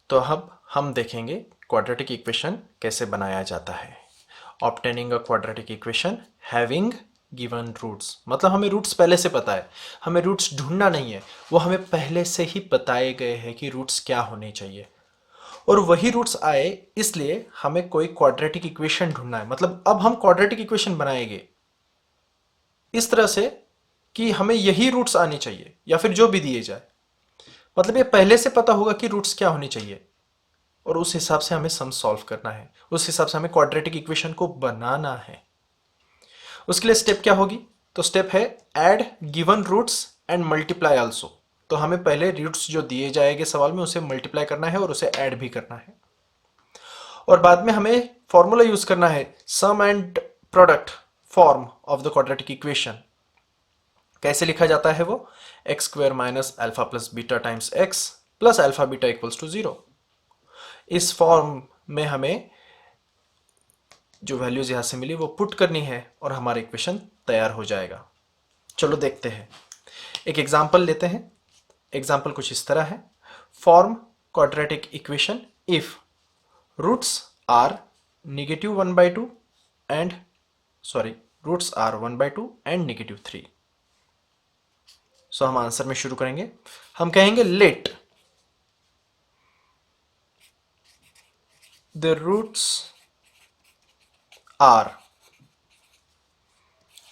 तो अब हम देखेंगे क्वाड्रेटिक इक्वेशन कैसे बनाया जाता है। Obtaining a quadratic equation having given roots, मतलब हमें रूट्स पहले से पता है, हमें रूट्स ढूंढना नहीं है, वो हमें पहले से ही बताए गए हैं कि रूट्स क्या होने चाहिए और वही रूट्स आए, इसलिए हमें कोई क्वाड्रेटिक इक्वेशन ढूंढना है। मतलब अब हम क्वाड्रेटिक इक्वेशन बनाएंगे इस तरह से कि हमें यही रूट्स आनी चाहिए या फिर जो भी दिए जाए, मतलब ये पहले से पता होगा कि रूट्स क्या होनी चाहिए और उस हिसाब से हमें सम सॉल्व करना है, उस हिसाब से हमें क्वाड्रेटिक इक्वेशन को बनाना है। उसके लिए स्टेप क्या होगी? तो स्टेप है add given roots and multiply also. तो हमें पहले रूट्स जो दिए जाएंगे सवाल में उसे मल्टीप्लाई करना है और उसे ऐड भी करना है और बाद में हमें फॉर्मूला यूज करना है sum and product form of the quadratic equation. कैसे लिखा जाता है वो? X square minus alpha plus beta times x plus alpha beta equals to 0। इस फॉर्म में हमें जो वैल्यूज यहां से मिली वो पुट करनी है और हमारा इक्वेशन तैयार हो जाएगा। चलो देखते हैं, एक एग्जांपल लेते हैं। एग्जांपल कुछ इस तरह है, form quadratic equation if roots are negative 1/2 and roots are 1/2 and -3। So हम आंसर में शुरू करेंगे। हम कहेंगे let the roots are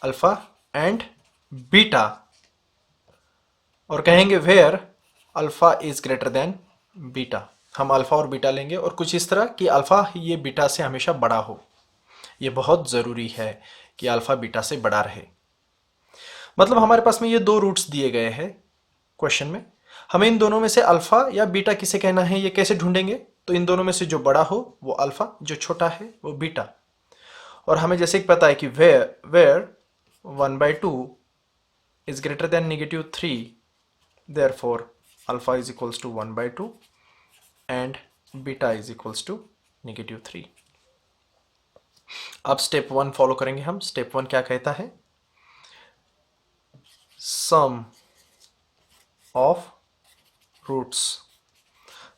alpha and beta और कहेंगे where alpha is greater than beta. हम अल्फा और बीटा लेंगे और कुछ इस तरह कि अल्फा ये बीटा से हमेशा बड़ा हो। ये बहुत जरूरी है कि अल्फा बीटा से बड़ा रहे। मतलब हमारे पास में ये दो रूट्स दिए गए हैं क्वेश्चन में, हमें इन दोनों में से अल्फा या बीटा किसे कहना है ये कैसे ढूंढेंगे? तो इन दोनों में से जो बड़ा हो वो अल्फा, जो छोटा है वो बीटा। और हमें जैसे कि पता है कि where 1/2 is greater than -3, therefore alpha is equals to 1/2 and beta is equals to -3। अब स्टेप 1 फॉलो करेंगे हम। स्टेप 1 क्या कहता है? सम ऑफ रूट्स।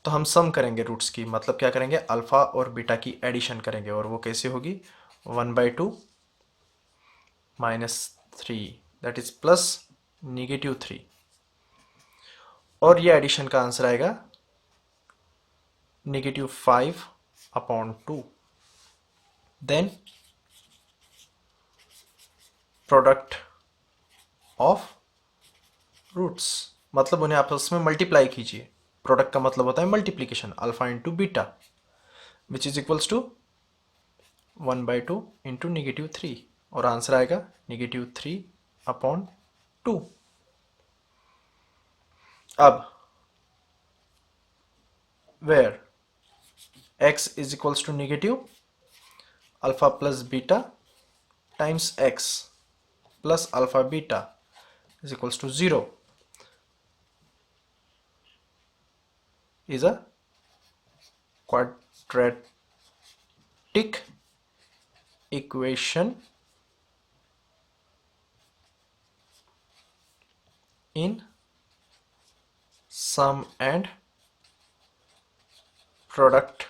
तो हम सम करेंगे रूट्स की, मतलब क्या करेंगे? अल्फा और बीटा की एडिशन करेंगे और वो कैसे होगी? 1/2 -3 दैट इज प्लस -3 और ये एडिशन का आंसर आएगा -5/2। देन प्रोडक्ट ऑफ रूट्स, मतलब उन्हें आपस में मल्टीप्लाई कीजिए। प्रोडक्ट का मतलब होता है multiplication, alpha into beta which is equals to 1/2 into -3 और आंसर आएगा -3/2। अब where x is equals to negative alpha plus beta times x plus alpha beta is equals to 0 is a quadratic equation in sum and product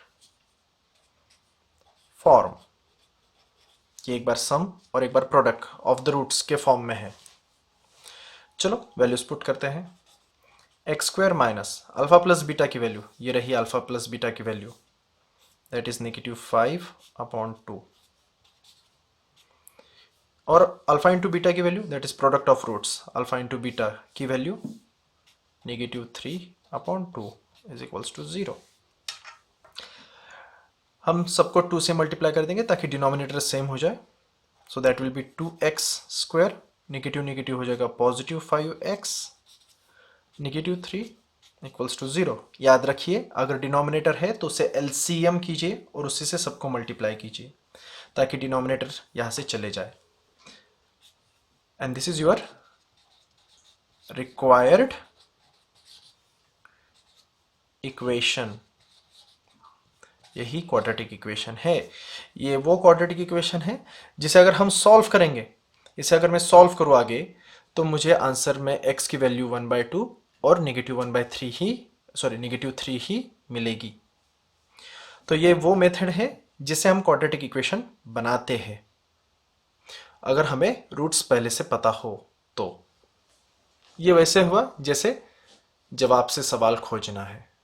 form। ये एक बार sum और एक बार product of the roots के form में है। चलो values put करते हैं। X square minus alpha plus beta की वैल्यू, ये रही अल्फा प्लस बीटा की वैल्यू, दैट इज -5/2 और अल्फा इंटू बीटा की value that is product of roots alpha into beta की वैल्यू -3/2 इज इक्वल्स टू 0। हम सबको 2 से मल्टीप्लाई कर देंगे ताकि डिनोमिनेटर सेम हो जाए। So that will be 2x square, negative negative हो जाएगा पॉजिटिव 5x, -3 इक्वल्स टू 0। याद रखिए अगर डिनोमिनेटर है तो उसे एलसीएम कीजिए और उसी से सबको मल्टीप्लाई कीजिए ताकि डिनोमिनेटर यहां से चले जाए। And this is your required equation. यही क्वाड्रेटिक इक्वेशन है। ये वो क्वाड्रेटिक इक्वेशन है जिसे अगर हम सॉल्व करेंगे, इसे अगर मैं सॉल्व करूँ आगे तो मुझे आंसर में x की वैल्यू 1/2 और -3 ही मिलेगी। तो ये वो मेथड है जिसे हम क्वाड्रेटिक इक्वेशन बनाते हैं अगर हमें रूट्स पहले से पता हो तो। ये वैसे हुआ जैसे जवाब से सवाल खोजना है।